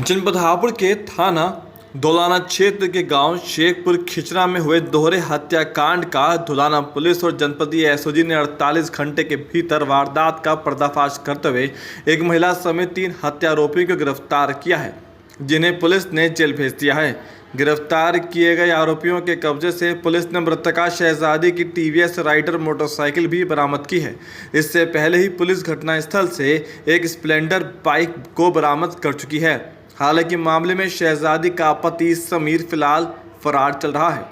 जनपद हापुड़ के थाना धौलाना क्षेत्र के गांव शेखपुर खिचरा में हुए दोहरे हत्याकांड का धौलाना पुलिस और जनपदीय एसओजी ने 48 घंटे के भीतर वारदात का पर्दाफाश करते हुए एक महिला समेत 3 हत्यारोपियों को गिरफ्तार किया है, जिन्हें पुलिस ने जेल भेज दिया है। गिरफ्तार किए गए आरोपियों के कब्जे से पुलिस ने मृतका शहजादी की टीवीएस राइडर मोटरसाइकिल भी बरामद की है। इससे पहले ही पुलिस घटनास्थल से एक स्प्लेंडर बाइक को बरामद कर चुकी है। हालांकि मामले में शहजादी का पति समीर फिलहाल फरार चल रहा है।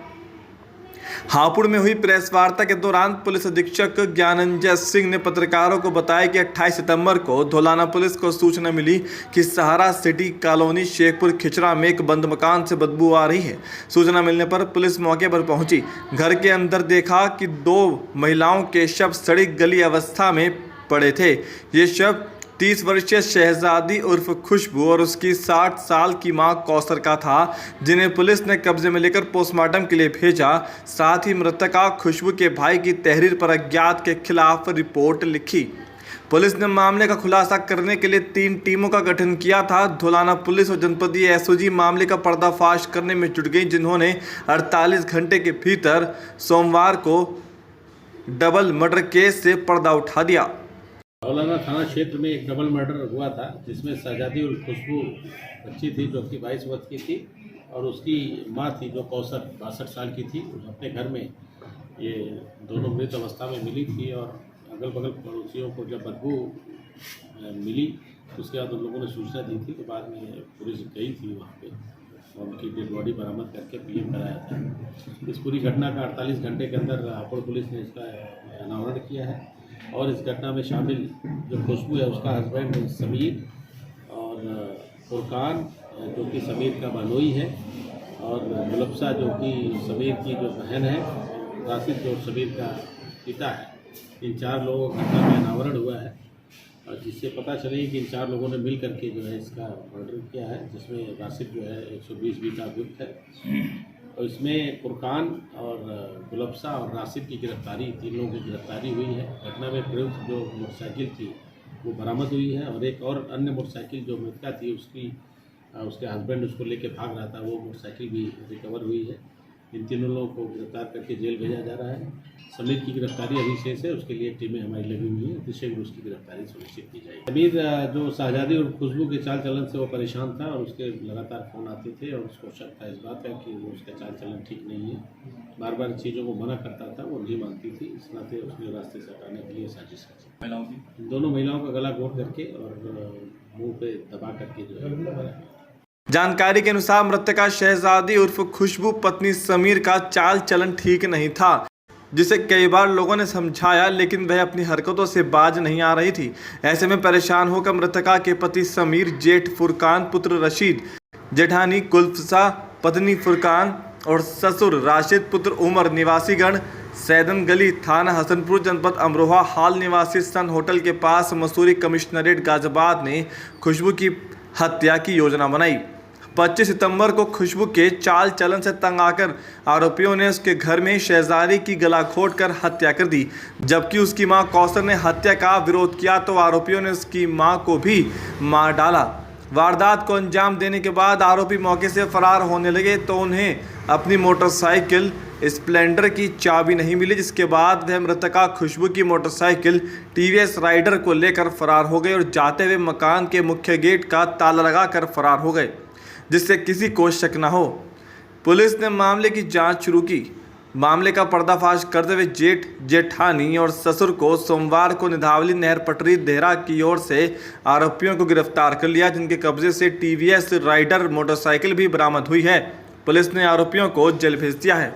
हापुड़ में हुई प्रेस वार्ता के दौरान पुलिस अधीक्षक ज्ञानंजय सिंह ने पत्रकारों को बताया कि 28 सितंबर को धौलाना पुलिस को सूचना मिली कि सहारा सिटी कॉलोनी शेखपुर खिचरा में एक बंद मकान से बदबू आ रही है। सूचना मिलने पर पुलिस मौके पर पहुंची। घर के अंदर देखा कि 2 महिलाओं के शव सड़ी गली अवस्था में पड़े थे। ये शव 30 वर्षीय शहजादी उर्फ खुशबू और उसकी 60 साल की मां कौसर का था, जिन्हें पुलिस ने कब्जे में लेकर पोस्टमार्टम के लिए भेजा। साथ ही मृतका खुशबू के भाई की तहरीर पर अज्ञात के खिलाफ रिपोर्ट लिखी। पुलिस ने मामले का खुलासा करने के लिए 3 टीमों का गठन किया था। धौलाना पुलिस और जनपदीय एसओजी मामले का पर्दाफाश करने में जुट गई, जिन्होंने 48 घंटे के भीतर सोमवार को डबल मर्डर केस से पर्दा उठा दिया। धौलाना थाना क्षेत्र में एक डबल मर्डर हुआ था, जिसमें शहजादी और खुशबू बच्ची थी जो कि 22 वर्ष की थी, और उसकी मां थी जो कौसर 62 साल की थी। अपने घर में ये दोनों मृत अवस्था में मिली थी, और अगल बगल पड़ोसियों को जब बदबू मिली तो उसके बाद उन लोगों ने सूचना दी थी। तो बाद में पुलिस गई थी वहाँ पे और उनकी डेड बॉडी बरामद करके पीएम कराया था। इस पूरी घटना का 48 घंटे के अंदर हापुड़ पुलिस ने इसका अनावरण किया है, और इस घटना में शामिल जो खुशबू है उसका हस्बैंड समीर, और फुरकान जो कि समीर का बहनोई है, और गुलबसा जो कि समीर की जो बहन है, राशिद जो समीर का पिता है। इन 4 लोगों का घटना में अनावरण हुआ है, और जिससे पता चले कि इन 4 लोगों ने मिल करके जो है इसका मर्डर किया है, जिसमें राशिद जो है 120 बी का अभियुक्त है। और इसमें फुरकान और गुलबसा और राशिद की गिरफ्तारी, 3 लोगों की गिरफ्तारी हुई है। घटना में प्रयुक्त जो मोटरसाइकिल थी वो बरामद हुई है, और एक और अन्य मोटरसाइकिल जो मृतका थी उसके हस्बैंड उसको लेके भाग रहा था, वो मोटरसाइकिल भी रिकवर हुई है। इन 3 लोगों को गिरफ्तार करके जेल भेजा जा रहा है। समीर की गिरफ्तारी अभी शेष है, उसके लिए टीमें हमारी लगी हुई हैं, शीघ्र उसकी गिरफ्तारी सुनिश्चित की जाएगी। समीर जो शहजादी और खुशबू के चाल चलन से वो परेशान था, और उसके लगातार फ़ोन आते थे, और उसको शक था इस बात है कि वो उसका चाल चलन ठीक नहीं है। बार बार चीज़ों को मना करता था, वो नहीं मानती थी। इस नाते उसने रास्ते से हटाने के लिए साजिश की। दोनों महिलाओं का गला घोट करके और मुँह पे दबा करके जो है। जानकारी के अनुसार मृतका शहजादी उर्फ खुशबू पत्नी समीर का चाल चलन ठीक नहीं था, जिसे कई बार लोगों ने समझाया, लेकिन वह अपनी हरकतों से बाज नहीं आ रही थी। ऐसे में परेशान होकर मृतका के पति समीर, जेठ फुरकान, पुत्र रशीद, जेठानी कुल्फसा, पत्नी फुरकान और ससुर राशिद, पुत्र उमर, निवासीगण सैदन गली, थाना हसनपुर, जनपद अमरोहा, हाल निवासी सन होटल के पास मसूरी कमिश्नरेट गाजियाबाद ने खुशबू की हत्या की योजना बनाई। 25 सितंबर को खुशबू के चाल चलन से तंग आकर आरोपियों ने उसके घर में शहजादी की गला घोंटकर हत्या कर दी। जबकि उसकी मां कौसर ने हत्या का विरोध किया तो आरोपियों ने उसकी मां को भी मार डाला। वारदात को अंजाम देने के बाद आरोपी मौके से फरार होने लगे तो उन्हें अपनी मोटरसाइकिल स्प्लेंडर की चाबी नहीं मिली, जिसके बाद वह मृतका खुशबू की मोटरसाइकिल टीवीएस राइडर को लेकर फरार हो गए और जाते हुए मकान के मुख्य गेट का ताला लगाकर फरार हो गए, जिससे किसी को शक न हो। पुलिस ने मामले की जांच शुरू की। मामले का पर्दाफाश करते हुए जेठ, जेठानी और ससुर को सोमवार को निधावली नहर पटरी देहरा की ओर से आरोपियों को गिरफ्तार कर लिया, जिनके कब्जे से टीवीएस राइडर मोटरसाइकिल भी बरामद हुई है। पुलिस ने आरोपियों को जेल भेज दिया है।